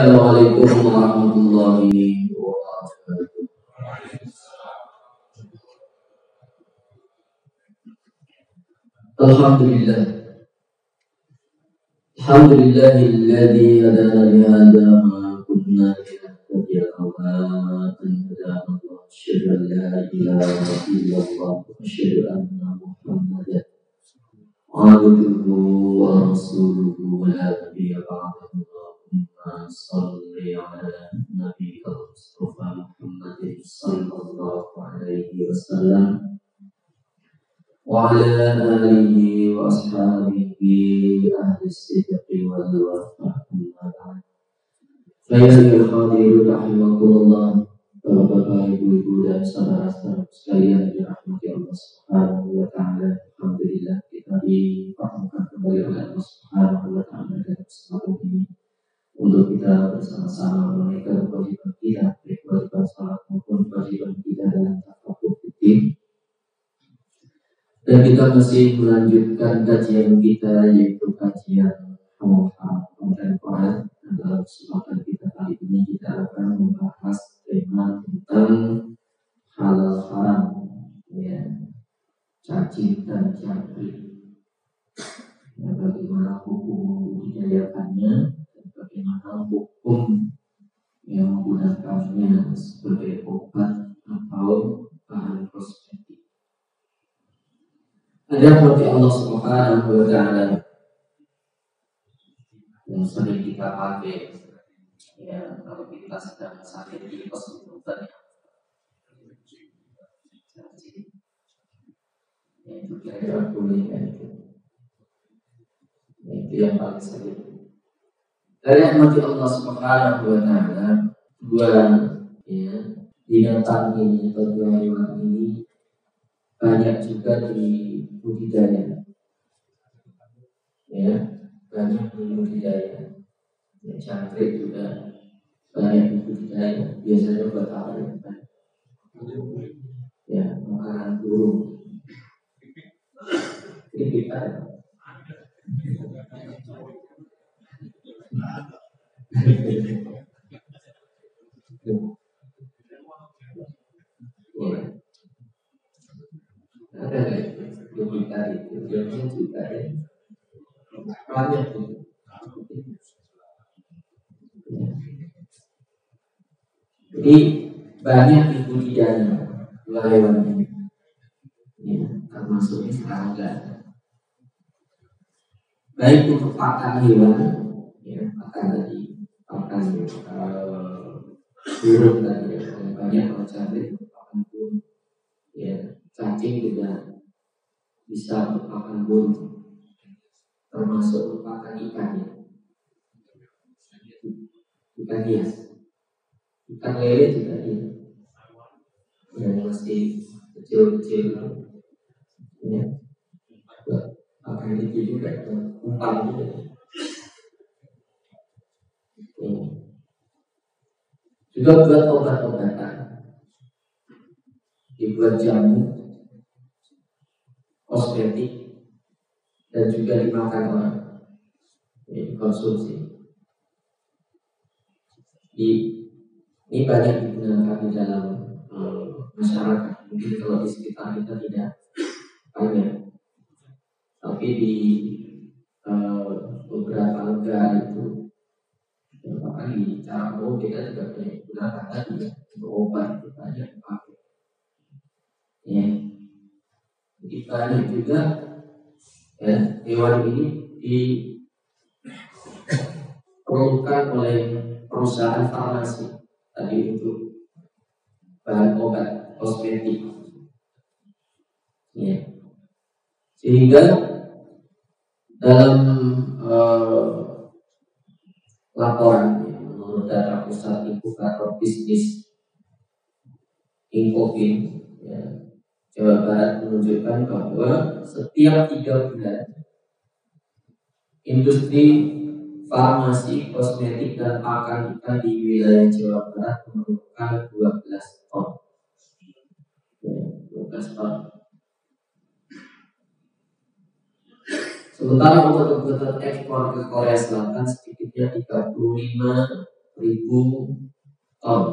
Assalamualaikum warahmatullahi wabarakatuh. Alhamdulillah. Alhamdulillahilladzi hadana li hadza ma kunna linahtadiya lawla an hadana Allah. Asyhadu an la ilaha illallah wa asyhadu anna Muhammadan abduhu wa rasuluhu la nabiyya ba'dahu. Allahumma shalli ala nabiyyil mustafa Muhammadin sallallahu alaihi wasallam wa ala alihi wa ashabihi ahli sidqi wal wafah. Saya al-hadirin rahimakumullah. Bapak-bapak, ibu-ibu dan saudara-saudara sekalian yang dirahmati Allah Subhanahu wa taala. Alhamdulillah kita dipertemukan kembali oleh Allah Subhanahu wa taala dalam kesempatan ini untuk kita bersama-sama menunaikan kewajiban kita, baik kewajiban salat maupun kewajiban kita dalam tafakkur fikih. Dan kita masih melanjutkan kajian kita, yaitu kajian kontemporer. Dan dalam kesempatan kita kali ini kita akan membahas tema tentang halal haram, ya, cacing dan jangkrik. Ya, bagaimana hukum membudidayakannya dan bagaimana hukum yang menggunakannya sebagai obat atau bahan kosmetik. Ada seperti Allah Subhanahu wa taala yang sering kita pakai, ya, kalau kita sedang sakit di hospital, ya, itu kira-kira boleh kan itu. Itu yang paling sering. Dari rahmat Allah Subhanahu wa taala, dua, ya, binatang ini atau dua hewan ini banyak juga di budidaya, ya, banyak di budidaya. Ya, jangkrik juga banyak di budidaya. Biasanya buat apa ya? Ya, makanan burung. Ini kita. Ya. Ada nggak lebih tadi tujuannya juga ya banyak itu. Jadi banyak di budidaya dua hewan ini, ya, termasuk serangga. Baik untuk pakan hewan, ya, pakan tadi, pakan burung tadi, ya, banyak kalau jangkrik untuk pakan burung, ya, cacing juga bisa untuk pakan burung, termasuk untuk pakan ikan, ya, ikan hias, ikan lele juga, ya, yang masih kecil-kecil, ya, pakan itu juga, umpan juga, ya. Juga buat obat-obatan, dibuat jamu, kosmetik, dan juga dimakan orang, ya, dikonsumsi. Ini banyak digunakan di dalam masyarakat. Mungkin kalau di sekitar kita tidak banyak, tapi di beberapa negara itu, bahkan di cara kita juga banyak digunakan tadi, untuk obat itu banyak dipakai. Ya, jadi banyak juga, ya, hewan ini diperlukan oleh perusahaan farmasi tadi untuk bahan obat kosmetik, ya. Sehingga dalam laporan, ya, menurut data pusat indikator bisnis Infofin, ya, Jawa Barat menunjukkan bahwa setiap 3 bulan industri farmasi, kosmetik, dan pakan ikan di wilayah Jawa Barat memerlukan 12 ton. 12 ton. Sementara untuk kebutuhan ekspor ke Korea Selatan sedikitnya 35.000 ton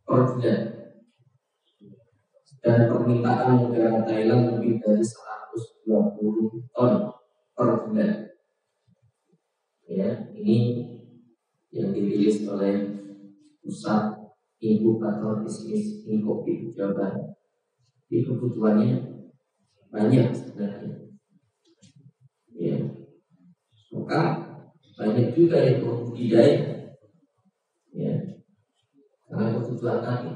per bulan, dan permintaan negara Thailand lebih dari 120 ton per bulan. Ya, ini yang dirilis oleh Pusat Inkubator Bisnis Inkopi Jawa Barat. Ini kebutuhannya banyak sebenarnya. Ya, maka banyak juga yang berbudidaya. Ya, karena kebutuhan tadi.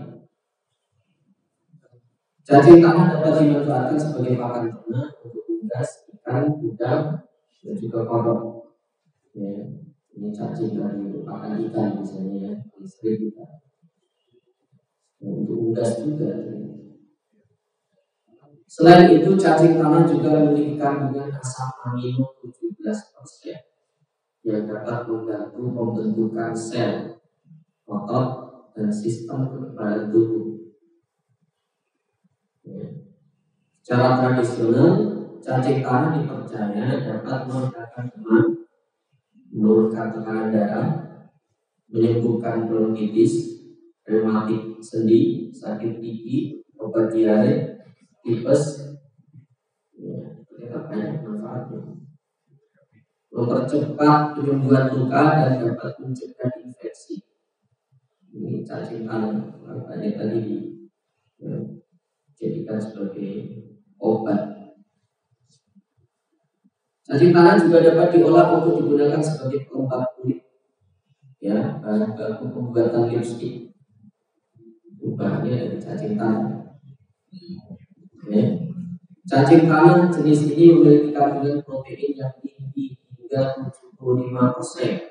Cacing tanah dapat dimanfaatkan sebagai pakan ternak untuk unggas, ikan, udang, dan juga kodok. Ya, ini cacing tadi untuk pakan ikan misalnya ya, istri kita. Untuk unggas juga. Selain itu, cacing tanah juga memiliki kandungan asam amino 17% yang dapat membantu pembentukan sel, otot, dan sistem kekebalan tubuh. Ya. Secara tradisional, cacing tanah dipercaya dapat meredakan demam, menurunkan tekanan darah, menyembuhkan bronkitis, rematik sendi, sakit gigi, obat diare, tipes. Ya, ternyata banyak manfaatnya. Mempercepat penyembuhan luka dan dapat mencegah infeksi. Ini cacing tanah banyak tadi dijadikan sebagai obat. Cacing tanah juga dapat diolah untuk digunakan sebagai pelembab kulit, ya, bahan baku pembuatan lipstik. Bahannya dari cacing tanah. Ya. Cacing tanah jenis ini memiliki kandungan protein yang tinggi hingga 75%.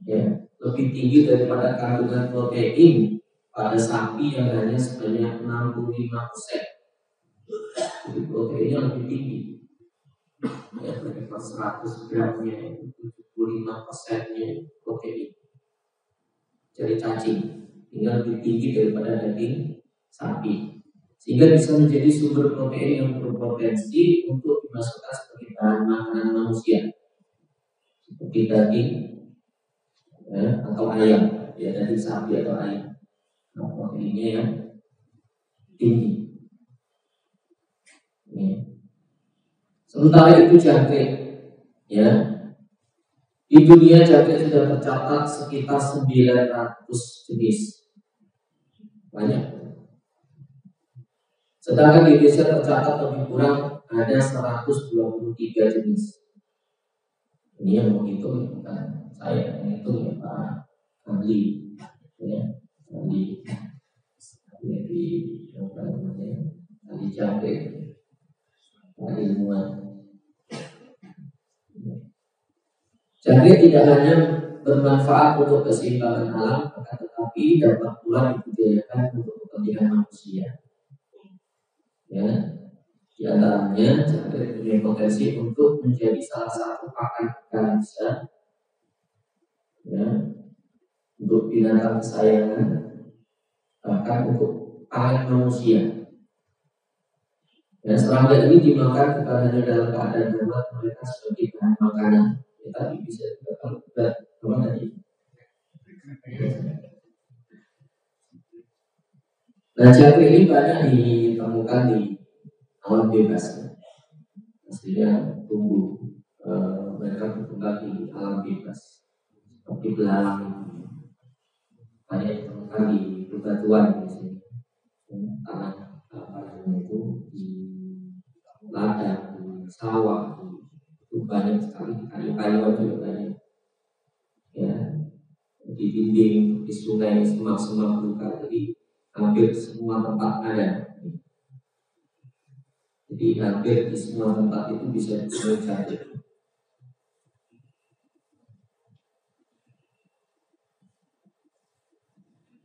Ya, lebih tinggi daripada kandungan protein pada sapi yang hanya sebanyak 65%. Jadi proteinnya lebih tinggi. Ya, per 100 gramnya itu 75%-nya protein. Jadi cacing tinggal lebih tinggi daripada daging sapi, sehingga bisa menjadi sumber protein yang berpotensi untuk dimasukkan sebagai bahan makanan manusia, seperti daging ya, atau ayam, ya, daging sapi atau ayam. Nah, proteinnya yang tinggi. Ya. Sementara itu jangkrik, ya, di dunia jangkrik sudah tercatat sekitar 900 jenis, banyak. Sedangkan di Indonesia tercatat lebih kurang ada 123 jenis. Ini yang menghitung bukan saya, yang menghitung ya Pak ahli, ya, ahli di apa namanya, ahli jangkrik, ahli ilmuwan. Jangkrik tidak hanya bermanfaat untuk keseimbangan alam, tetapi dapat pula dibudidayakan untuk kepentingan manusia. Ya, di antaranya jangkrik punya potensi untuk menjadi salah satu pakan ikan bisa, ya, untuk binatang kesayangan, bahkan untuk pangan manusia. Dan serangga ini dimakan bukan hanya dalam keadaan darurat, mereka sebagai bahan makanan. Ya, tapi bisa juga kalau berat, apa tadi? Nah, jangkrik ini banyak ditemukan di alam bebas. Aslinya tumbuh, mereka berkembang di alam bebas, seperti belalang. Banyak ditemukan di bebatuan di sini, tanah apa namanya itu, di ladang, di sawah, itu banyak sekali. Kayu-kayuan juga banyak. Ya, di dinding, di sungai, semak-semak juga. Jadi hampir semua tempat ada. Jadi hampir di semua tempat itu bisa dicapai.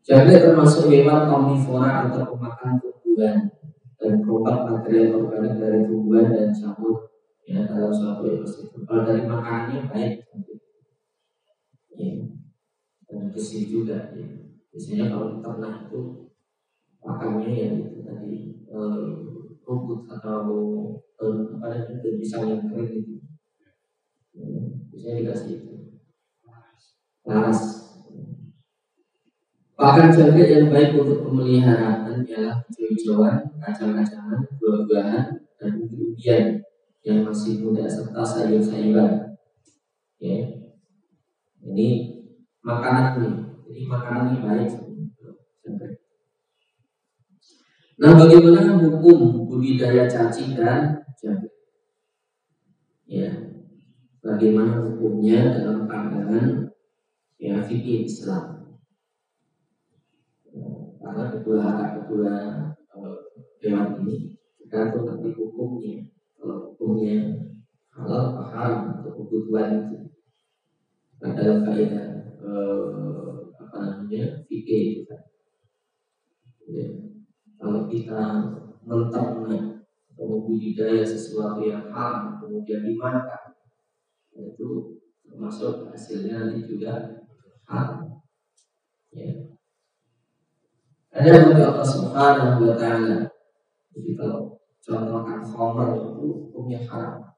Jangkrik termasuk hewan omnivora atau pemakan tumbuhan dan berupa material organik dari tumbuhan dan jamur, ya, dalam suatu ekosistem. Kalau dari makanannya baik, ya, dan besi juga. Ya. Biasanya kalau ternak itu makannya ya itu tadi rumput atau apa namanya, pisang yang kering itu, ya, biasanya dikasih itu. laras. Pakan jangkrik yang baik untuk pemeliharaan ialah hijau-hijauan, kacang-kacangan, buah-buahan, dan umbi-umbian yang masih muda serta sayur-sayuran. Ya, ini makanan nih. Jadi makanan ini baik. Nah, bagaimana hukum budidaya cacing dan jangkrik? Ya, bagaimana hukumnya dalam pandangan ya fikih Islam? Karena kedua hewan ini tergantung nanti hukumnya. Kalau hukumnya halal atau haram untuk kebutuhan itu. Nah, dalam kaidah fikih itu kan. Ya, kalau kita menternak atau membudidaya sesuatu yang haram kemudian dimakan, itu termasuk hasilnya nanti juga haram. Ya. Ada bagi Allah Subhanahu wa Ta'ala. Jadi kalau contohkan khamr itu hukumnya haram.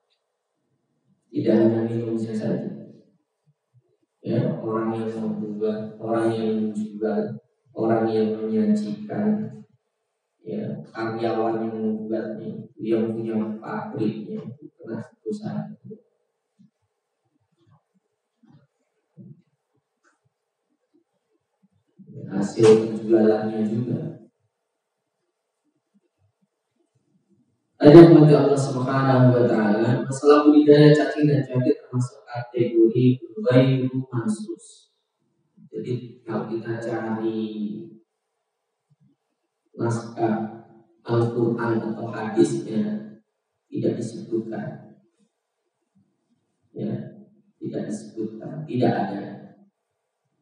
Tidak hanya minumnya saja. Ya, orang yang membuat, orang yang menjual, orang yang menyajikan, ya, karyawan yang membuatnya, yang punya pabriknya, itu kena dosa. Hasil penjualannya juga. Ada bagi Allah Subhanahu wa Ta'ala, masalah budidaya cacing dan jangkrik termasuk kategori ghairu mansus. Jadi kalau kita cari naskah Al-Quran atau hadisnya tidak disebutkan, ya, tidak disebutkan, tidak ada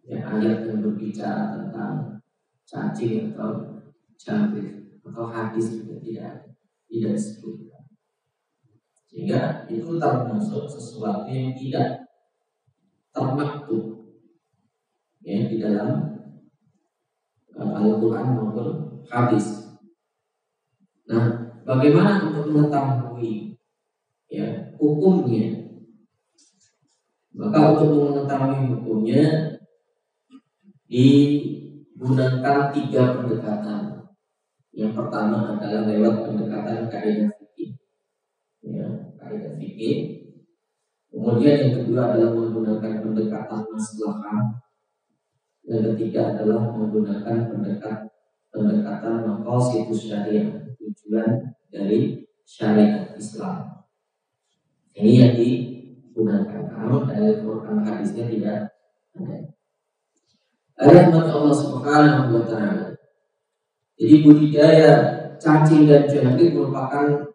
ya, ayat yang berbicara tentang cacing atau jangkrik atau hadis juga tidak disebutkan. Sehingga itu termasuk sesuatu yang tidak termaktub ya di dalam Al-Quran maupun hadis. Nah, bagaimana untuk mengetahui ya hukumnya? Maka untuk mengetahui hukumnya digunakan 3 pendekatan. Yang pertama adalah lewat pendekatan kaidah fikih. Ya, kaidah fikih. Kemudian yang kedua adalah menggunakan pendekatan maslahah. Yang ketiga adalah menggunakan pendekatan maqasidus syariah, tujuan dari syariat Islam. Ini yang digunakan. Kalau dari Quran hadisnya tidak ada. Ayat Allah Subhanahu wa Ta'ala. Jadi budidaya cacing dan jangkrik merupakan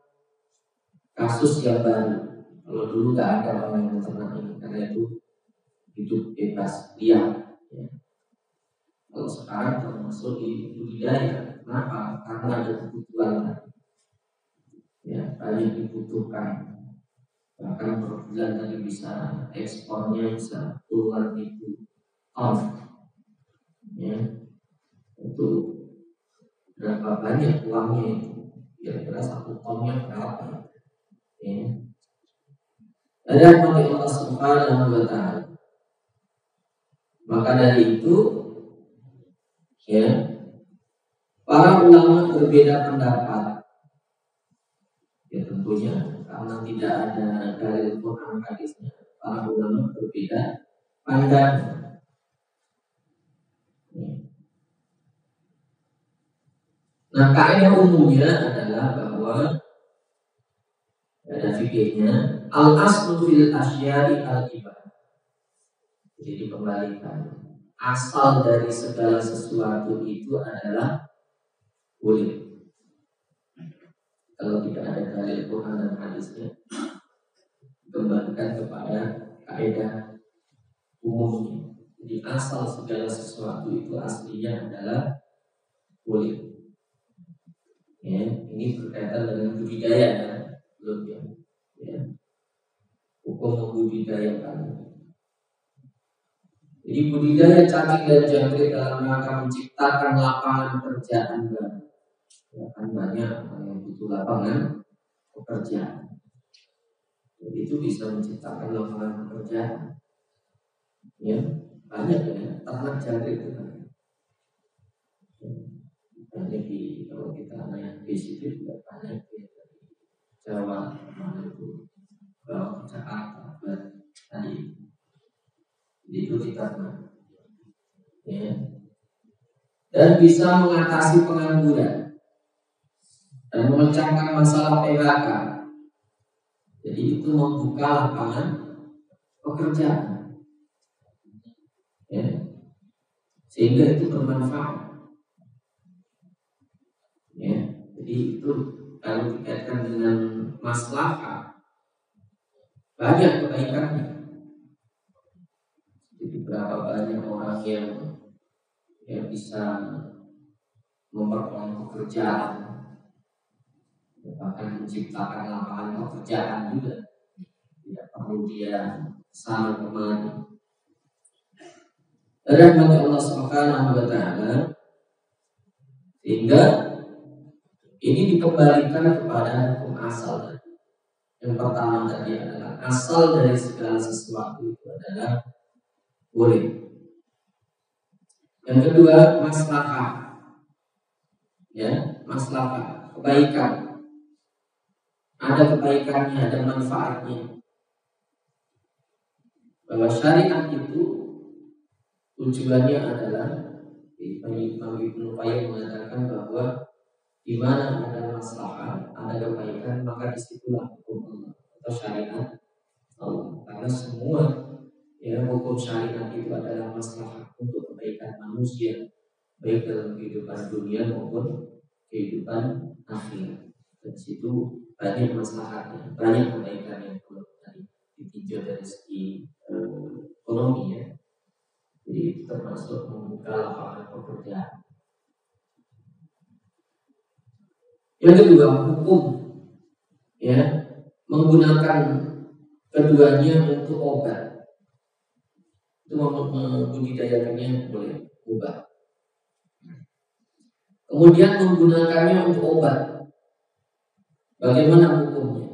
kasus yang baru. Kalau dulu tidak ada orang yang ternak ini, karena itu hidup bebas liar. Ya. Kalau sekarang termasuk di budidaya, kenapa? Karena ada kebutuhan. Ya, banyak dibutuhkan. Bahkan per bulan tadi bisa ekspornya bisa puluhan ribu ton. Ya, itu berapa banyak uangnya itu? Kira-kira 1 tonnya berapa? Ya. Ada mati Allah Subhanahu wa Ta'ala. Maka dari itu, ya, para ulama berbeda pendapat. Ya tentunya karena tidak ada dalil Quran hadisnya, para ulama berbeda pandangan. Ya. Nah, kaidah umumnya adalah bahwa ada fikihnya al-aslu fil asyari al-ibah. Jadi dikembalikan. Asal dari segala sesuatu itu adalah boleh. Kalau tidak ada dalil Quran dan hadisnya, kembalikan kepada kaidah umumnya. Jadi asal segala sesuatu itu aslinya adalah boleh. Ya, ini berkaitan dengan budidaya ya, belum ya. Ya. Hukum membudidayakan. Jadi budidaya cacing dan jangkrik dalam rangka menciptakan lapangan pekerjaan baru. Ya, kan banyak orang yang butuh lapangan pekerjaan. Jadi itu bisa menciptakan lapangan pekerjaan. Ya, banyak ya ternak jangkrik itu kan. Banyak di kalau kita naik bis itu juga banyak ya, dari Jawa mana itu ke Jakarta tadi itu diternak ya, dan bisa mengatasi pengangguran dan memecahkan masalah PHK. Jadi itu membuka lapangan pekerjaan ya, sehingga itu bermanfaat ya. Jadi itu kalau dikaitkan dengan maslahat banyak kebaikannya. Jadi berapa banyak orang yang bisa memperoleh pekerjaan, bahkan menciptakan lapangan pekerjaan juga, tidak perlu dia sana kemari. Rahmat Allah Subhanahu wa Ta'ala, sehingga ini dikembalikan kepada hukum asal. Yang pertama tadi adalah asal dari segala sesuatu itu adalah boleh. Yang kedua maslahah, ya, maslahah, kebaikan. Ada kebaikannya, ada manfaatnya. Bahwa syariat itu tujuannya adalah, Imam Ibnu Qayyim mengatakan bahwa di mana ada maslahah, ada kebaikan, maka disitulah hukum Allah atau syariat Allah. Karena semua ya hukum syariat itu adalah maslahah untuk kebaikan manusia, baik dalam kehidupan dunia maupun kehidupan akhirat. Dan situ banyak maslahatnya, banyak kebaikannya kalau tadi ditinjau dari segi ekonomi ya. Jadi itu termasuk membuka lapangan pekerjaan. Yang kedua hukum ya, menggunakan keduanya untuk obat. Itu membudidayakannya boleh ubah. Kemudian menggunakannya untuk obat. Bagaimana hukumnya?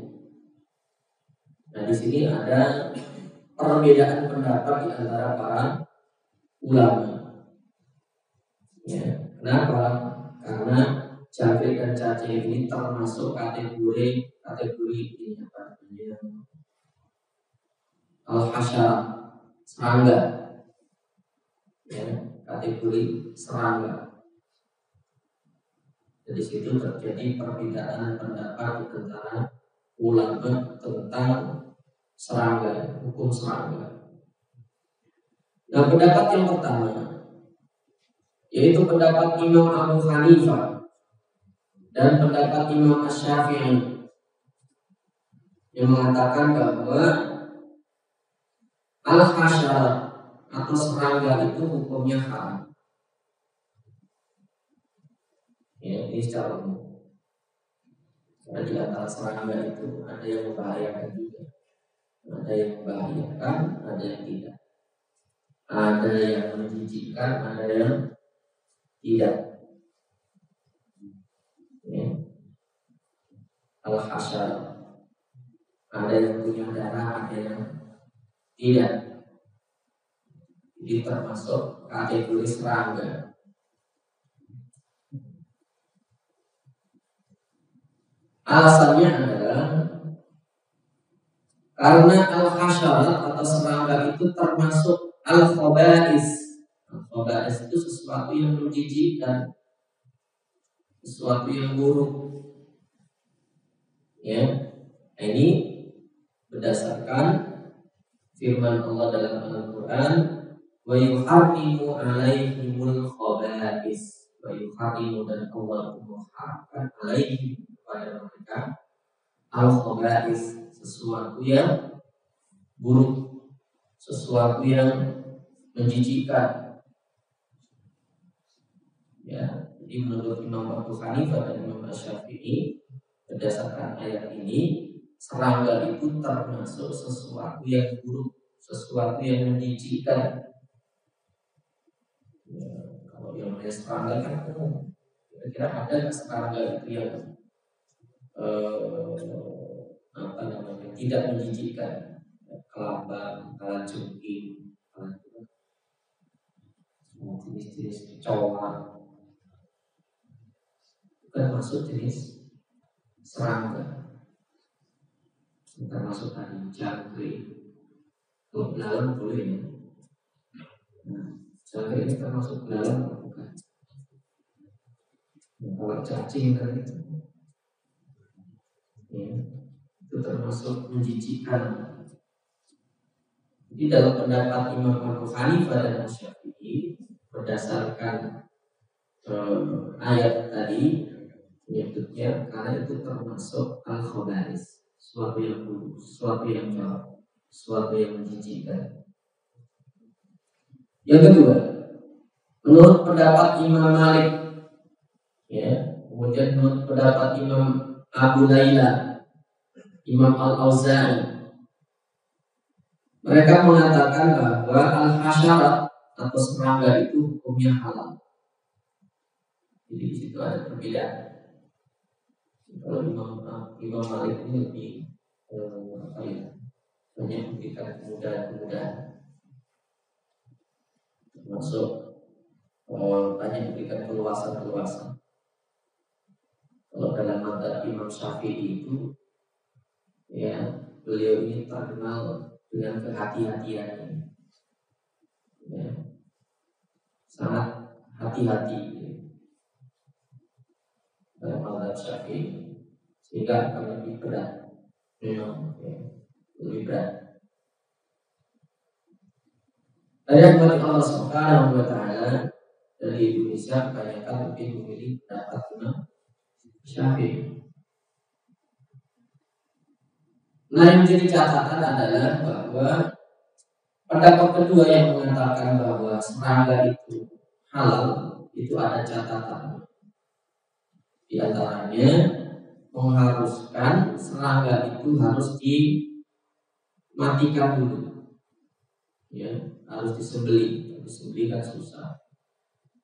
Nah, di sini ada perbedaan pendapat di antara para ulama. Ya, kenapa? Karena jangkrik dan cacing ini termasuk kategori ini apa namanya? Al-hasyarah, serangga. Ya, kategori serangga. Dari situ terjadi perbedaan pendapat di antara ulama tentang serangga, hukum serangga. Nah, pendapat yang pertama yaitu pendapat Imam Abu Hanifah dan pendapat Imam Asy-Syafi'i yang mengatakan bahwa al-hasyarah atau serangga itu hukumnya haram. Ya, ini secara umum. Karena di antara serangga itu ada yang membahayakan juga, ada yang membahayakan, ada yang tidak, ada yang menjijikkan, ada yang tidak. Ya. Al-hasyarah, ada yang punya darah, ada yang tidak. Jadi termasuk kategori serangga. Alasannya adalah karena al-hasyarah atau serangga itu termasuk al-khaba'is. Al-khaba'is itu sesuatu yang menjijikkan, sesuatu yang buruk. Ya, ini berdasarkan firman Allah dalam Al-Quran, wa yuharrimu alaihimul khaba'is, wa yuharrimu, dan Allah mengharamkan alaihim, kepada mereka, al-khaba'is, sesuatu yang buruk, sesuatu yang menjijikkan. Ya, jadi menurut Imam Abu Hanifah dan Imam Asy-Syafi'i, berdasarkan ayat ini, serangga itu termasuk sesuatu yang buruk, sesuatu yang menjijikkan. Ya, kalau yang namanya serangga kan kira-kira ada nggak serangga itu yang apa namanya tidak menjijikkan? Kelambang, kalajengking, jenis-jenis kecoa, termasuk jenis serangga, termasuk tadi jangkrik. Kalau belalang boleh ya. Jangkrik ini termasuk belalang bukan? Kalau cacing tadi ya, itu termasuk menjijikkan. Jadi dalam pendapat Imam Abu Hanifah dan Syafi'i berdasarkan ayat tadi menyebutnya karena itu termasuk al-khabaris, sesuatu yang buruk, sesuatu yang jahat, sesuatu yang menjijikkan. Yang kedua, menurut pendapat Imam Malik, ya, kemudian menurut pendapat Imam Abu Layla, Imam Al-Auza'i, mereka mengatakan bahwa al-hasyarat atau serangga itu hukumnya halal. Jadi di situ ada perbedaan. Kalau Imam Malik ini lebih banyak memberikan kemudahan-kemudahan, termasuk banyak memberikan keluasan-keluasan. Kalau dalam madzhab Imam Syafi'i itu, ya, beliau ini terkenal dengan kehati-hatiannya, ya, sangat hati-hati dalam madzhab Syafi'i, sehingga akan lebih berat, memang, ya, lebih berat. Ada yang Allah Subhanahu wa Ta'ala dari Indonesia kebanyakan lebih memilih pendapat Imam Syafi'i. Nah, yang jadi catatan adalah bahwa pendapat kedua yang mengatakan bahwa serangga itu halal, itu ada catatan. Di antaranya mengharuskan serangga itu harus dimatikan dulu, ya, harus disembelih. Disembelih kan susah.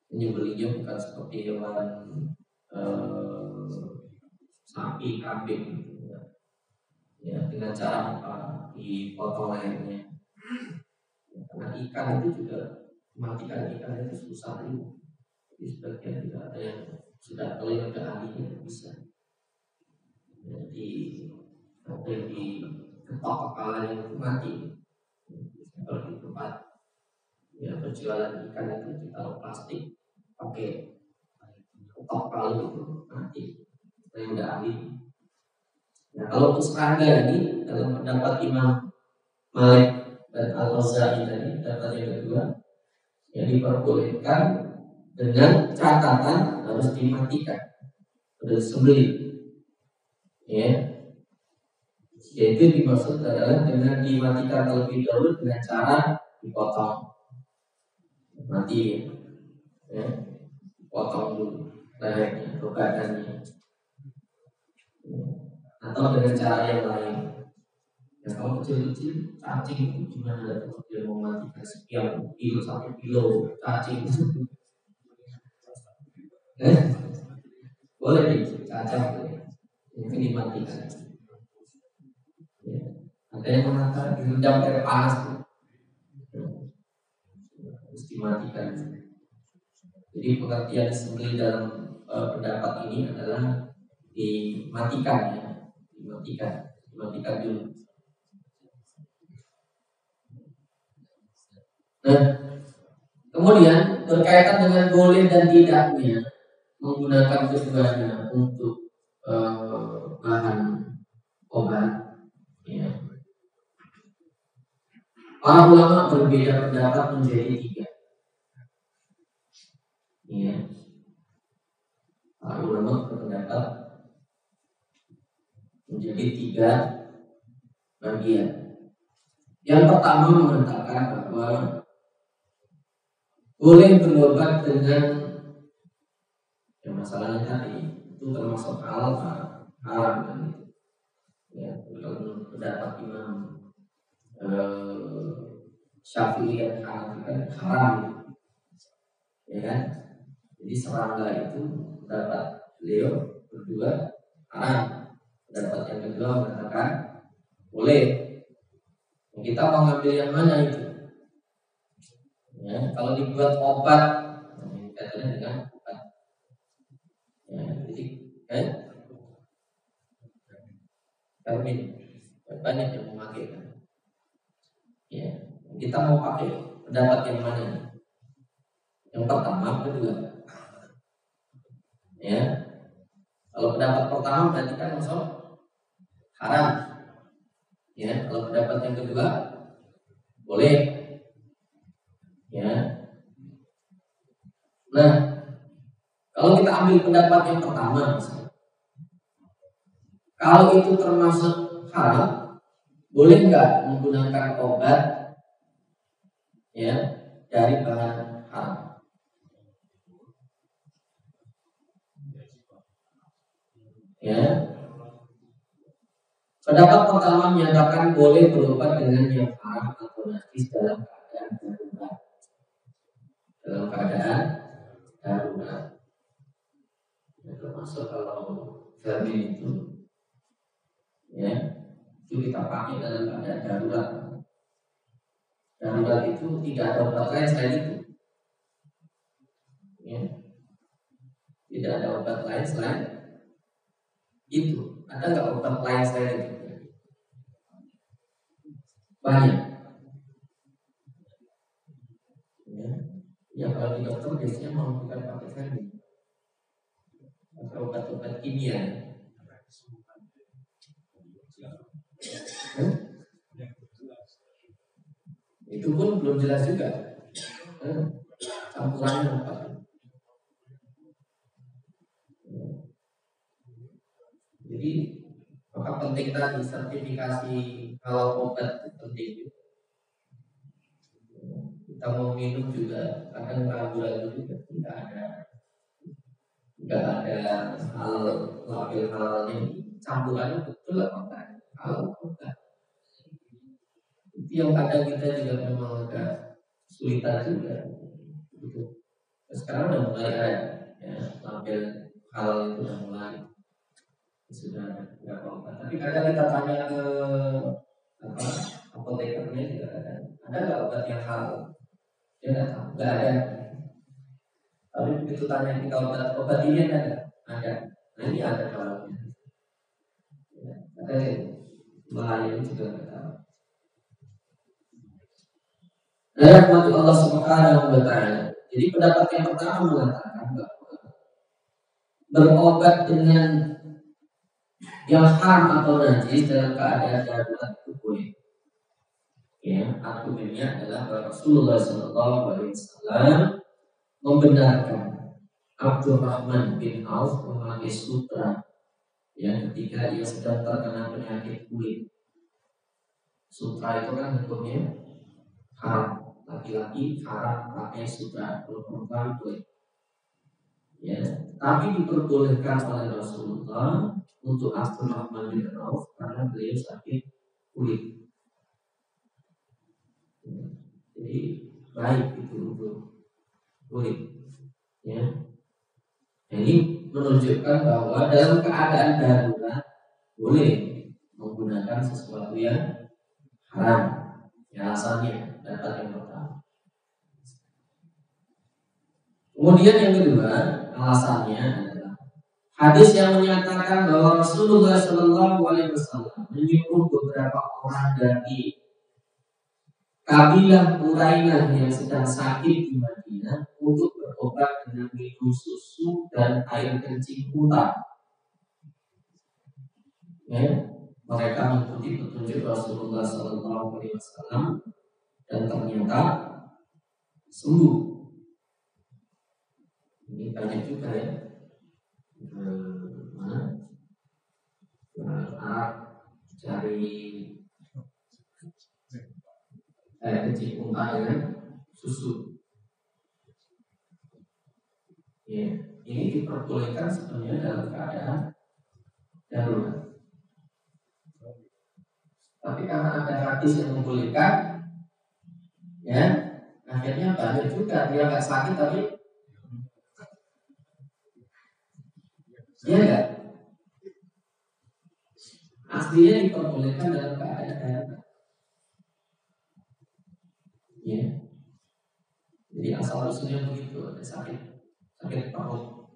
Menyembelihnya bukan seperti hewan sapi, kambing, ya, dengan cara apa? Dipotong lehernya. Karena ikan itu juga mematikan ikan itu susah juga. Jadi sebagian tidak ada yang sudah, kalau yang ada ahlinya bisa. Jadi ada yang diketok kepalanya itu mati. Kalau di tempat, ya, penjualan ikan itu ditaruh plastik pakai ketok palu itu mati. Yang tidak ahli. Nah, kalau untuk serangga ini dalam pendapat Imam Malik dan Al-Auza'i tadi, pendapat yang kedua, yang diperbolehkan dengan catatan harus dimatikan, harus disembelih, ya. Yaitu dimaksud adalah dengan dimatikan terlebih dahulu dengan cara dipotong, mati, ya, potong dulu lehernya atau badannya, atau dengan cara yang lain. Ya, kalau kecil-kecil cacing itu gimana? Kalau dia mau matikan sekian kilo, 1 kilo cacing, boleh nih, cacing mungkin dimatikan. Ya. Ada yang mengatakan direndam air panas, harus dimatikan. Jadi pengertian sembelih dalam pendapat ini adalah dimatikan, ya, dimatikan dulu. Nah, kemudian berkaitan dengan boleh dan tidaknya menggunakan keduanya untuk bahan obat, ya. Para ulama berbeda pendapat menjadi 3. Ya. Para ulama berpendapat menjadi 3 bagian. Yang pertama mengatakan bahwa boleh berobat dengan, ya, masalahnya tadi itu termasuk halal haram kan, ya. Kalau pendapat Imam Syafi'i dan Hanafi kan haram, ya kan. Jadi serangga itu pendapat beliau berdua haram. Pendapat yang kedua mengatakan boleh. Kita mau ngambil yang mana itu? Ya, kalau dibuat obat, ini kaitannya dengan obat. Ya, jadi Karmin banyak yang memakai kan. Ya, kita mau pakai pendapat yang mana? Yang pertama, kedua. Ya, kalau pendapat pertama berarti kan masuk haram. Ya, kalau pendapat yang kedua boleh. Ya. Nah, kalau kita ambil pendapat yang pertama, misalnya, kalau itu termasuk haram, boleh nggak menggunakan obat ya dari bahan haram? Ya, pendapat pertama menyatakan boleh berobat dengan yang haram atau najis dalam keadaan darurat. Dalam keadaan darurat, ya, termasuk kalau vermin itu, ya, itu kita pakai dalam keadaan darurat. Darurat itu tidak ada obat lain selain itu. Ya. Tidak ada obat lain selain itu. Ada nggak obat lain selain itu? Banyak. Ya, ya kalau di dokter biasanya mau bukan pakai vermin, pakai obat-obat kimia. Itu pun belum jelas juga. Campurannya apa? Jadi maka penting tadi sertifikasi kalau obat itu penting. Kita mau minum juga kadang ragu-ragu juga, tidak ada hal label halalnya, campurannya betul apa enggak? Kalau enggak, itu yang kadang kita juga memang agak kesulitan juga. Gitu. Sekarang udah mulai ada ya, label halal itu udah mulai sudah nggak apa-apa. Tapi kadang kita tanya ke apa apotekernya juga ada nggak obat yang halal? Dia nggak tahu, nggak ada. Tapi begitu tanya kita obat ini ada, ada. Nah ini ada halalnya. Ya, ada bahaya juga nggak tahu. Rahmat Allah Subhanahu wa Ta'ala. Jadi pendapat yang pertama mengatakan bahwa berobat dengan yang haram atau najis dalam keadaan darurat itu boleh. Ya, argumennya adalah bahwa Rasulullah SAW membenarkan Abdurrahman bin Auf memakai sutra ya ketika dia sedang terkena penyakit kulit. Sutra itu kan hukumnya haram, laki-laki haram pakai sutra, perempuan boleh. Ya, tapi diperbolehkan oleh Rasulullah untuk Abdurrahman bin Auf karena beliau sakit kulit. Jadi baik itu untuk kulit. Ya. Nah, ini menunjukkan bahwa dalam keadaan darurat boleh menggunakan sesuatu yang haram. Ya, asalnya dapat yang pertama. Kemudian yang kedua, alasannya adalah hadis yang menyatakan bahwa Rasulullah SAW menyuruh beberapa orang dari kabilah Qurainah yang sedang sakit di Madinah untuk berobat dengan minum susu dan air kencing unta. Ya, mereka mengikuti petunjuk Rasulullah SAW dan ternyata sembuh. Ini banyak juga ya. Arab cari air kencing unta dengan susu. Ya, ini diperbolehkan sebenarnya dalam keadaan darurat. Tapi karena ada hadis yang membolehkan, ya akhirnya banyak juga dia nggak sakit tapi dia nggak. Aslinya diperbolehkan dalam keadaan darurat. Ya. usulnya begitu, ada sakit perut,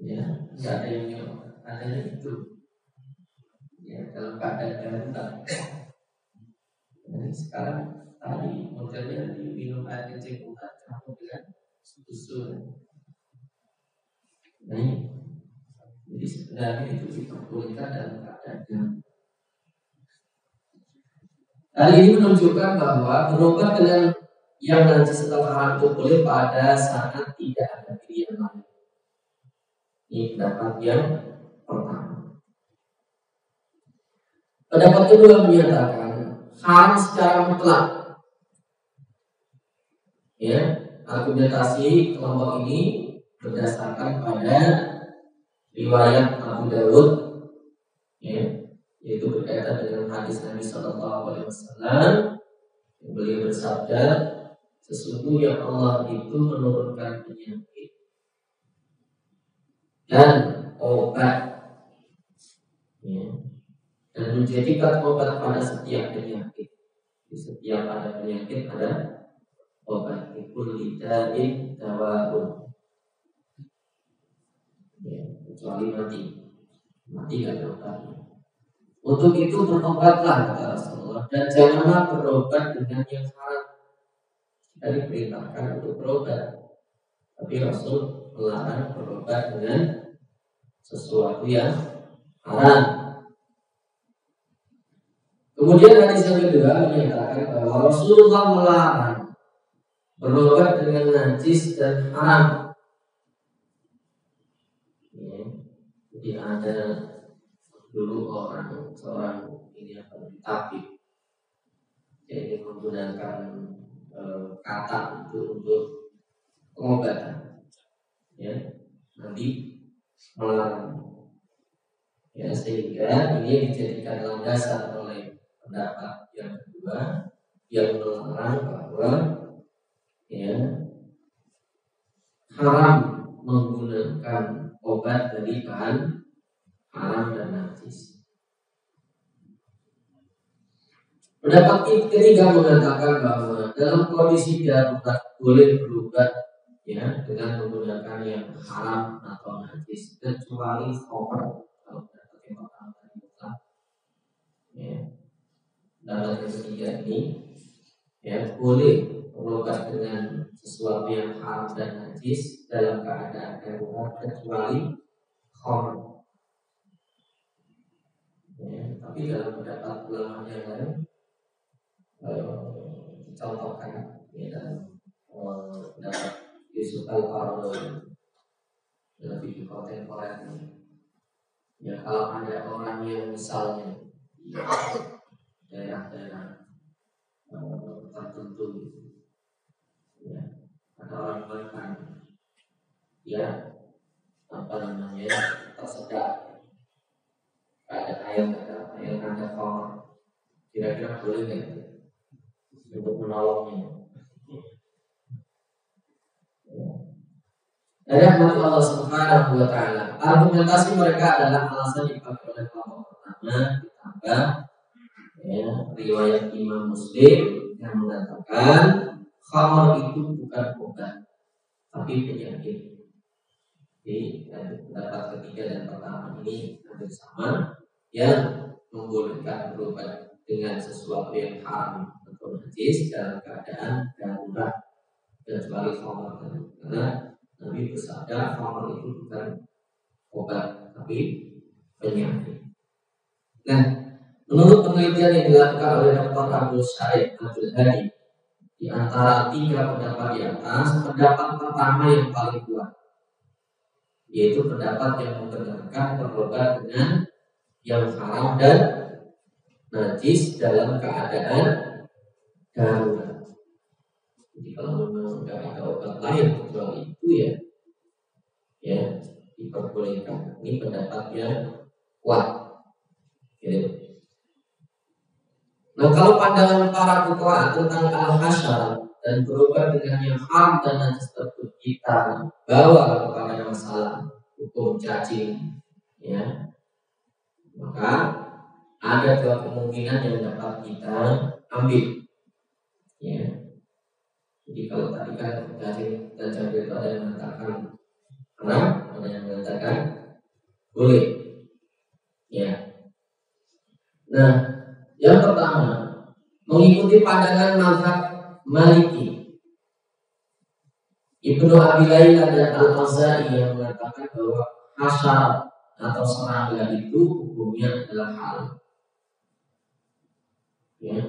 ya nggak ada yang adanya itu, ya dalam keadaan darurat. Jadi sekarang tadi modelnya diminum air kecil bukan campur dengan susu. Nah, jadi sebenarnya itu diperbolehkan dalam keadaan darurat. Hal ini menunjukkan bahwa berobat dengan yang najis atau haram itu boleh pada saat tidak ada pilihan lain. Ini pendapat yang pertama. Pendapat kedua menyatakan haram secara mutlak. Ya, argumentasi kelompok ini berdasarkan pada riwayat Abu Dawud, ya, yaitu berkaitan dengan hadis Nabi Sallallahu Alaihi Wasallam yang beliau bersabda, sesungguhnya Allah itu menurunkan penyakit dan obat, ya, dan menjadikan obat pada setiap penyakit. Di setiap ada penyakit ada obat. Ikul lidain dawaun, ya, kecuali mati gak ada obatnya. Untuk itu berobatlah kata Rasulullah, dan janganlah berobat dengan yang haram. Kita diperintahkan untuk berobat, tapi Rasul melarang berobat dengan sesuatu yang haram. Kemudian hadis yang kedua menyatakan bahwa Rasulullah melarang berobat dengan najis dan haram. Ya, jadi ada dulu seorang ini akan tabib, jadi menggunakan kata itu untuk pengobatan, ya, nanti melarang, ya, sehingga ini dijadikan landasan oleh pendapat yang kedua yang melarang bahwa, ya, haram menggunakan obat dari bahan haram dan najis. Pendapat ketiga mengatakan bahwa dalam kondisi darurat boleh berobat, ya, dengan menggunakan yang haram atau najis, kecuali khamr. Kalau pendapat yang pertama tadi, ya, pendapat yang ketiga ini, ya, boleh berobat dengan sesuatu yang haram dan najis dalam keadaan darurat, kecuali khamr. Ya, tapi dalam pendapat ulama yang lain dicontohkan, ya, dalam pendapat Yusuf Al-Qaradawi dalam video kontemporer ini, ya, kalau ada orang yang misalnya di daerah-daerah tertentu, ya, ada orang makan, ya, tersedak, ada khamr, kira-kira boleh nggak untuk menolongnya? Dari rahmat Allah Subhanahu wa Ta'ala, argumentasi mereka adalah alasan dipakai oleh kelompok pertama, ditambah, ya, riwayat Imam Muslim yang mengatakan khamr itu bukan obat, tapi penyakit. Jadi pendapat ketiga dan pertama ini hampir sama, yang membolehkan berobat dengan sesuatu yang haram atau najis dalam keadaan darurat, kecuali khamr, karena Nabi bersabda khamr itu bukan obat tapi penyakit. Nah, menurut penelitian yang dilakukan oleh Dr. Abu Sa'id Abdul Hadi, di antara tiga pendapat di atas, pendapat pertama yang paling kuat, yaitu pendapat yang membenarkan berobat dengan yang haram dan najis dalam keadaan darurat. Jadi kalau memang tidak ada obat lain kecuali itu, ya, diperbolehkan. Ini pendapat yang kuat. Gitu. Nah, kalau pandangan para fuqaha tentang al-hasyar dan berobat dengan yang haram dan najis tersebut kita bawa kepada masalah hukum cacing, ya, maka ada dua kemungkinan yang dapat kita ambil, ya. Jadi kalau tadi kan cacing dan cabai itu ada yang mengatakan haram, ada yang mengatakan boleh. Ya. Nah, yang pertama mengikuti pandangan mazhab Maliki. Ibnu Abi Layla dan Al-Auza'i yang mengatakan bahwa hasyar atau serangga itu hukumnya adalah halal. Ya,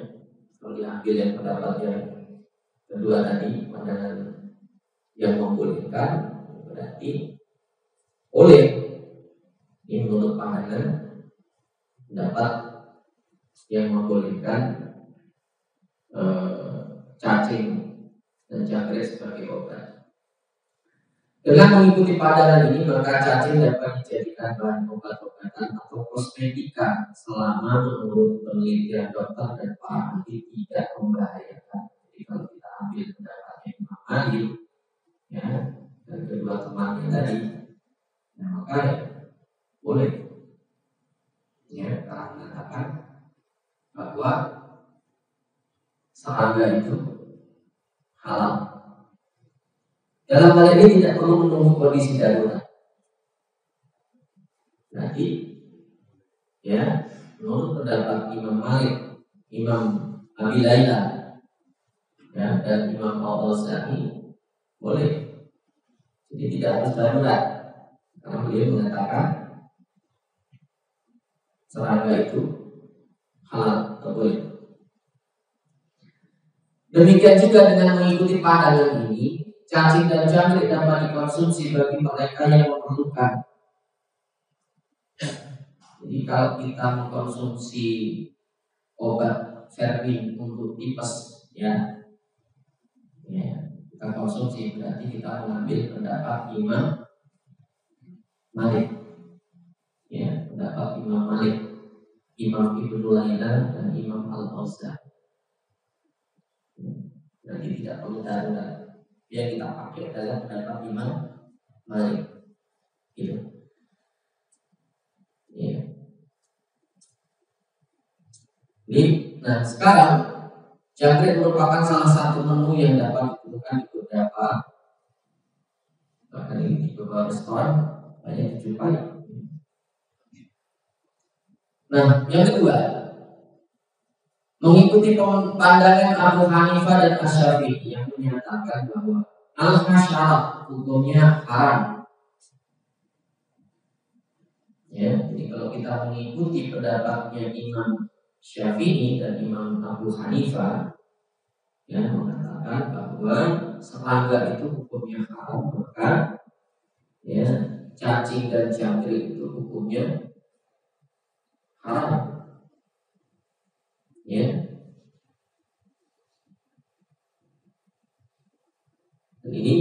kalau diambil yang pendapat yang kedua tadi, pandangan yang membolehkan, berarti boleh. Ini menurut pandangan pendapat yang membolehkan cacing dan jangkrik sebagai obat. Dengan mengikuti pandangan ini, maka cacing dapat dijadikan bahan obat-obatan atau kosmetika selama menurut penelitian dokter dan para ahli tidak membahayakan. Jadi kalau kita ambil pendapatnya Imam Ali, ya, dan kedua temannya tadi, nah maka ya, boleh. Ya, karena mengatakan bahwa serangga itu halal. Dalam hal ini tidak perlu menunggu kondisi darurat. Nanti, ya, menurut pendapat Imam Malik, Imam Abi Layla, ya, dan Imam Al-Auza'i boleh. Jadi tidak harus darurat, karena beliau mengatakan serangga itu halal atau boleh. Demikian juga dengan mengikuti pandangan ini, cacing dan jangkrik dapat dikonsumsi bagi mereka yang memerlukan. Jadi kalau kita mengkonsumsi obat vermin untuk tipes, ya, kita konsumsi berarti kita mengambil pendapat Imam Malik, ya, pendapat Imam Malik, Imam Ibnu Layla dan Imam Al-Auza'i. Berarti tidak perlu darurat. Yang kita pakai adalah pendapat Imam Malik. Gitu. Ya. Ini, nah sekarang jangkrik merupakan salah satu menu yang dapat ditemukan di beberapa, bahkan di beberapa restoran banyak dijumpai. Nah, yang kedua, mengikuti pandangan Abu Hanifah dan Asy-Syafi'i yang menyatakan bahwa al-hasyarah hukumnya haram. Ya, jadi kalau kita mengikuti pendapatnya Imam Syafi'i dan Imam Abu Hanifah, ya, mengatakan bahwa serangga itu hukumnya haram, maka ya, cacing dan jangkrik itu hukumnya haram. Ya. Dan ini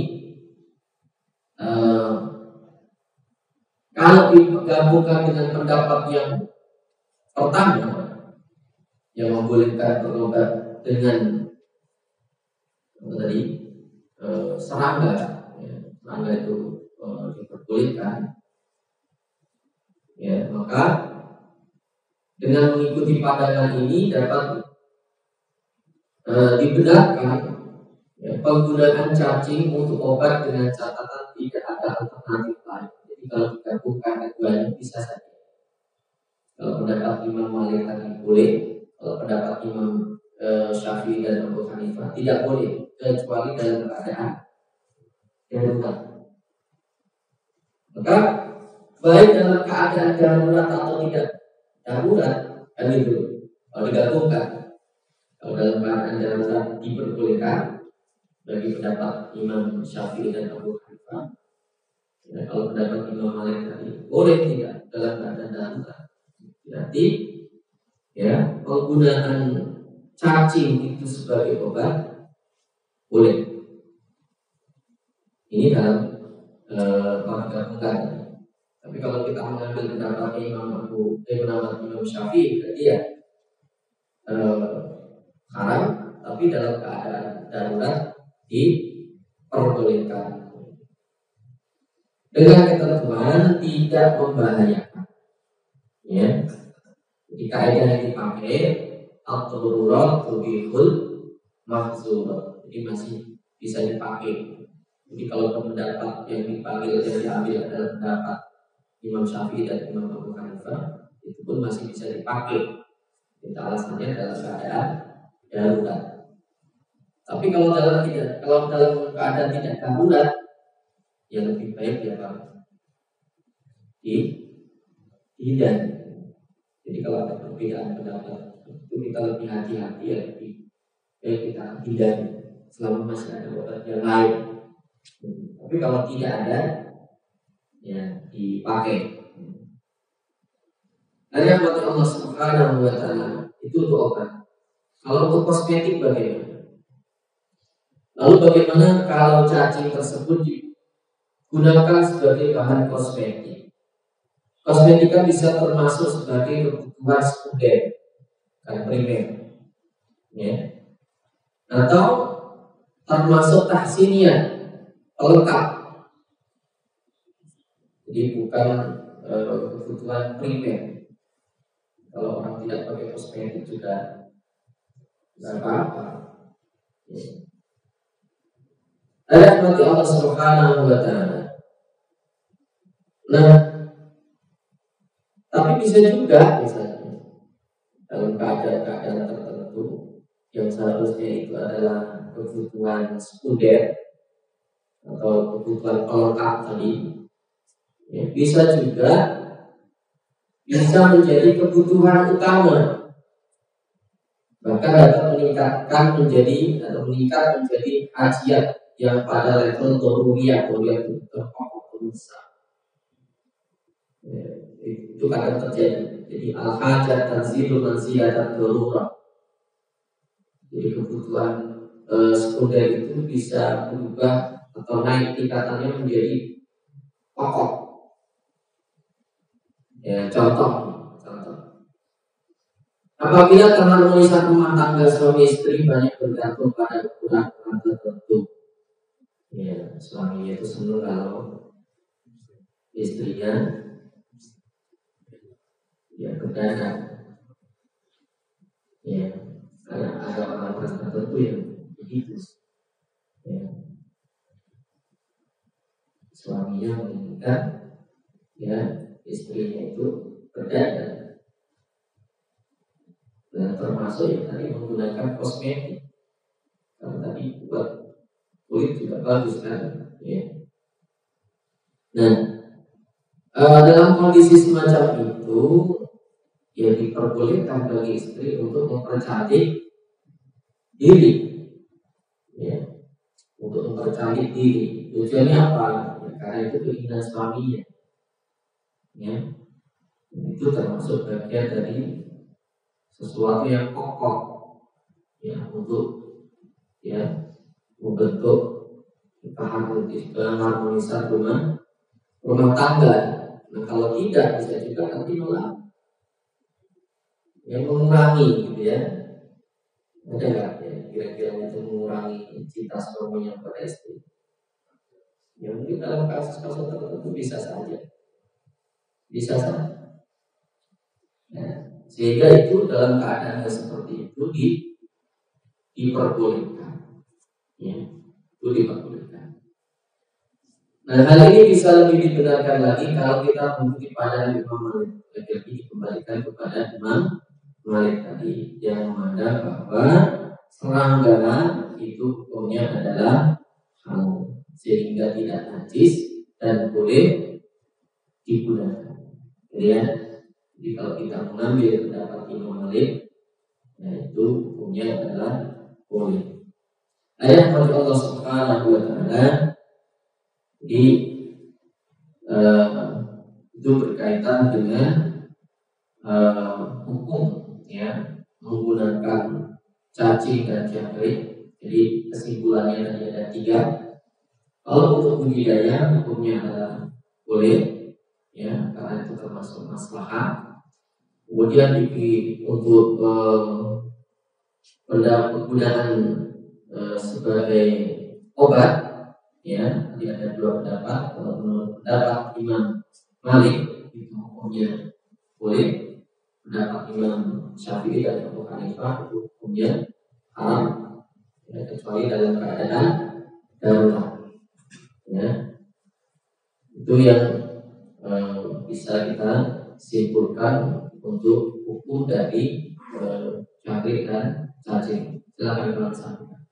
kalau digabungkan dengan pendapat yang pertama yang membolehkan berobat dengan tadi serangga, ya, serangga itu diperbolehkan, ya, maka dengan mengikuti pandangan ini dapat dibenarkan, ya, penggunaan cacing untuk obat dengan catatan tidak ada alternatif lain. Jadi kalau digabungkan keduanya bisa saja. Kalau pendapat Imam Malik tadi boleh, kalau pendapat Imam Syafi'i dan Abu Hanifah tidak boleh, kecuali dalam keadaan darurat. Maka baik dalam keadaan darurat atau tidak darurat, kan itu kalau digabungkan. Kalau dalam keadaan darurat diperbolehkan bagi pendapat Imam Syafi'i dan Abu Hanifah. Ya, kalau pendapat Imam Malik tadi boleh tidak dalam keadaan darurat. Berarti, ya, penggunaan cacing itu sebagai obat boleh. Ini dalam pendapat. Tapi kalau kita mengambil pendapat Imam Syafi'i, berarti ya haram, tapi dalam keadaan darurat diperbolehkan dengan ketentuan tidak membahayakan. Ya, jadi kaidah yang dipakai al-darurat tubihul mahzurat. Jadi masih bisa dipakai. Jadi kalau pendapat yang diambil adalah pendapat Imam Syafi'i dan Imam Abu Hanifah, itu pun masih bisa dipakai. Kita alasannya dalam keadaan darurat. Tapi kalau dalam keadaan tidak darurat, yang lebih baik ya Pak dihindari. Jadi kalau ada perbedaan pendapat itu kita lebih hati-hati ya, lebih baik kita hindari selama masih ada obat yang lain. Tapi kalau tidak ada, ya dipakai. Yang buat Allah Subhanahu wa Ta'ala itu untuk obat. Kalau untuk kosmetik bagaimana? Lalu bagaimana kalau cacing tersebut digunakan sebagai bahan kosmetik? Kosmetika bisa termasuk sebagai kebutuhan sekunder dan primer, ya. Atau termasuk tahsiniyah, pelengkap. Jadi bukan kebutuhan primer. Kalau orang tidak pakai kosmetik juga tidak apa-apa. Ya. Ada mati Allah Subhanahu wa Ta'ala. Nah, tapi bisa juga misalnya dalam keadaan tertentu yang seharusnya itu adalah kebutuhan sekunder atau kebutuhan pelengkap tadi, ya, bisa juga menjadi kebutuhan utama, bahkan dapat meningkat menjadi hajat yang pada level daruriyah atau yang terpokok besar. Itu kadang terjadi. Jadi al-hajat tanzilu manzilatan darurah. Jadi kebutuhan sekunder itu bisa berubah atau naik tingkatannya menjadi pokok. Ya, contoh. Apabila keharmonisan rumah tangga suami istri banyak bergantung pada kebutuhan tertentu, ya, suaminya itu senang kalau istrinya ya berdagang, ya, karena ada orang-orang tertentu yang begitu, ya. Suaminya menginginkan ya istrinya itu berdagang, dan termasuk yang tadi menggunakan kosmetik, karena tadi buat kulit juga bagus kan, ya. Nah, dalam kondisi semacam itu, ya diperbolehkan bagi istri untuk mempercantik diri, ya, untuk mempercantik diri. Tujuannya apa? Ya, karena itu keinginan suaminya, ya. Itu termasuk bagian dari sesuatu yang pokok, ya, untuk ya membentuk keharmonisan rumah tangga. Nah, kalau tidak bisa juga nanti malah yang mengurangi, gitu ya. Ada nggak ya kira-kira itu mengurangi cinta suaminya pada istri? Ya mungkin dalam kasus-kasus tertentu bisa saja. Nah, sehingga itu dalam keadaan seperti itu diperbolehkan, ya, itu diperbolehkan. Nah, hal ini bisa lebih dibenarkan lagi kalau kita mengikuti pada Imam Malik. Jadi dikembalikan kepada Imam Malik tadi yang memandang bahwa serangga itu hukumnya adalah halal sehingga tidak najis dan boleh digunakan. Jadi kalau kita mengambil pendapat Imam Malik, yaitu hukumnya adalah boleh. Ayat dari Allah Subhanahu wa Ta'ala itu berkaitan dengan hukum, ya, menggunakan cacing dan jangkrik. Jadi kesimpulannya tadi ada 3. Kalau untuk budidaya hukumnya adalah boleh, ya, karena itu termasuk maslahat. Kemudian untuk penggunaan sebagai obat, ya, jadi ada 2 pendapat. Kalau menurut pendapat Imam Malik itu hukumnya boleh, pendapat Imam Syafi'i dan Abu Hanifah itu hukumnya haram, ya, kecuali dalam keadaan darurat. Ya, itu yang bisa kita simpulkan untuk hukum dari cabik dan cacing. Silakan kalau sampaikan.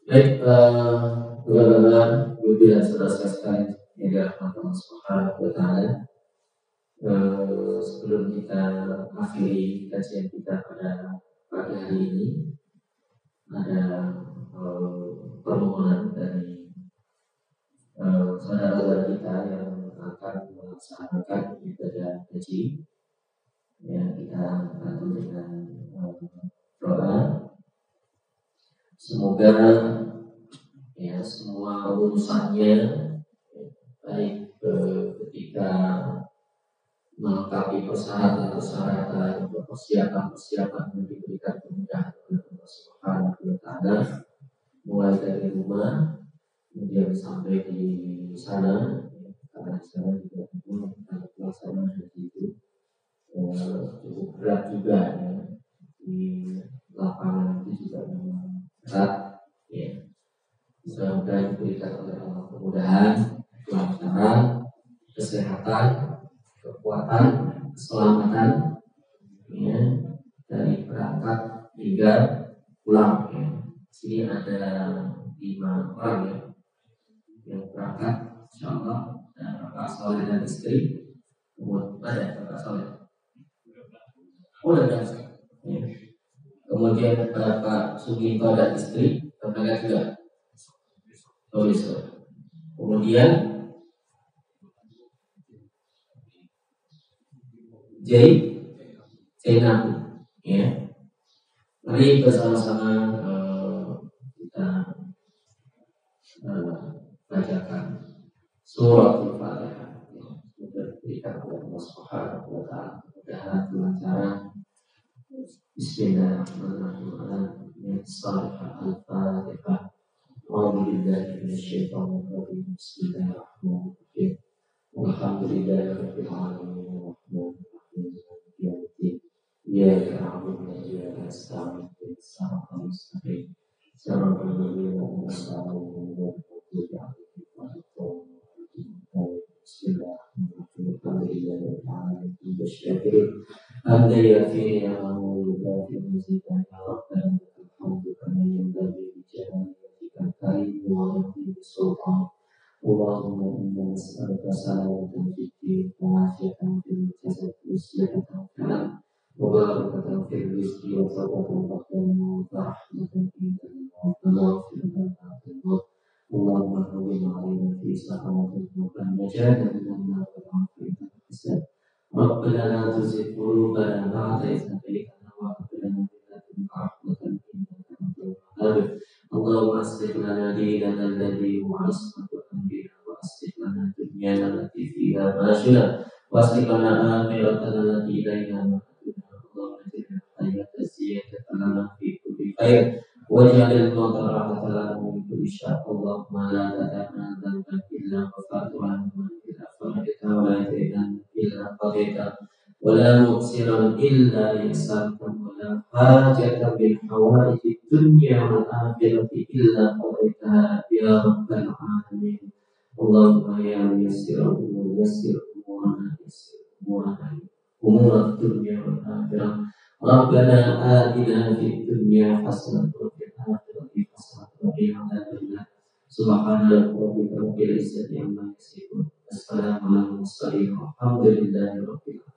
Baik, teman-teman, ibu dan saudara sekalian yang dirahmati Allah Subhanahu wa Ta'ala. Sebelum kita akhiri kajian kita pada pagi hari ini, ada permohonan dari saudara-saudara kita yang akan melaksanakan ibadah haji. Ya, kita bantu dengan doa. Semoga ya semua urusannya baik ketika melengkapi persyaratan untuk persiapan yang diberikan kemudahan oleh Allah Subhanahu wa Ta'ala, mulai dari rumah kemudian sampai di sana, karena di sana juga untuk pelaksanaan haji itu cukup berat juga ya. Di lapangan itu juga memang berat ya. Semoga diberikan oleh Allah kemudahan, kelancaran, kesehatan, kekuatan, keselamatan ya, dari berangkat hingga pulang ya. Sini ada 5 orang ya yang berangkat, insyaallah, dan Bapak Soleh dan istri. Kemudian ada Bapak Soleh. Ada ya. Kemudian Bapak Suginto dan istri, berangkat juga. Kemudian Zainab ya. Mari bersama-sama kita bacakan surat Al-Fatihah. Semoga diberikan oleh Allah Subhanahu wa Ta'ala kemudahan, kelancaran. Bismillahirrahmanirrahim. Al-Fatihah. A'udzubillahi minasyaitonir rajim. Bismillahirrahmanirrahim. Alhamdulillahirabbil alamin. Arrahmanirrahim. Maliki yaumiddin. Iyyaka na'budu wa iyyaka nasta'in. Ihdinas siratal mustaqim. Siratal ladzina an'amta 'alaihim ghairil maghdubi 'alaihim waladdallin. Bismillahirrahmanirrahim. Alhamdulillahirabbil alamin. Wasyakirin. Hamdan yafi'i ni'amahu wa yukafi mazidahu. Rabbana lakal hamdu kama yanbaghi li jalalikal karim wa 'azimi sultanik. Allahumma inna nas'aluka salamatan fid din wa 'afiyatan fil jasad wa sihhatan fil qalb wa barakatan fil rizqi wa tawbatan ba'da al-maut wa rahmatan indal maut wa maghfiratan ba'da al-maut. Allahumma hawwin 'alaina fi sa'atil maut wa najatan minan nar wa 'afiyatan fil jasad. Rabbana la tuzigh qulubana ba'da idh hadaytana wa hab lana min ladunka rahmatan innaka antal wahhab. Allahumma aslih lana dinana alladhi huwa ismatu amrina wa aslih lana dunyana allati fiha ma'ashuna wa aslih lana akhiratana allati ilayha ma'aduna. Allahumma ja'alna hayata ziyadatan lana fi kulli khair waj'alil mauta rahmatan lana min kulli syarr. Allahumma la tada'na dhanban illa ghafartahu wa illa farajtahu wa la daynan illa qadaytahu wa la mu'siran illa yassartahu wa la hajatan min hawaijid dunya wal akhirati illa qadaytaha ya rabbal alamin. Allahumma ya yassir umur yassir umurana yassir umurana dunya wal akhirah. Rabbana atina fid dunya hasanatan wa fil akhirati hasanatan wa qina adzabannar. Subhana rabbika rabbil izzati amma yasifun. Wassalamu ala mursalin walhamdulillahi rabbil alamin.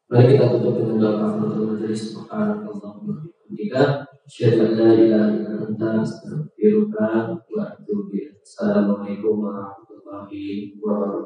Mari kita tutup dengan doa kafaratul majelis. Subhanakallahumma wa bihamdika asyhadu an la ilaha illa anta astaghfiruka wa atubu ilaik. Assalamualaikum warahmatullahi wabarakatuh.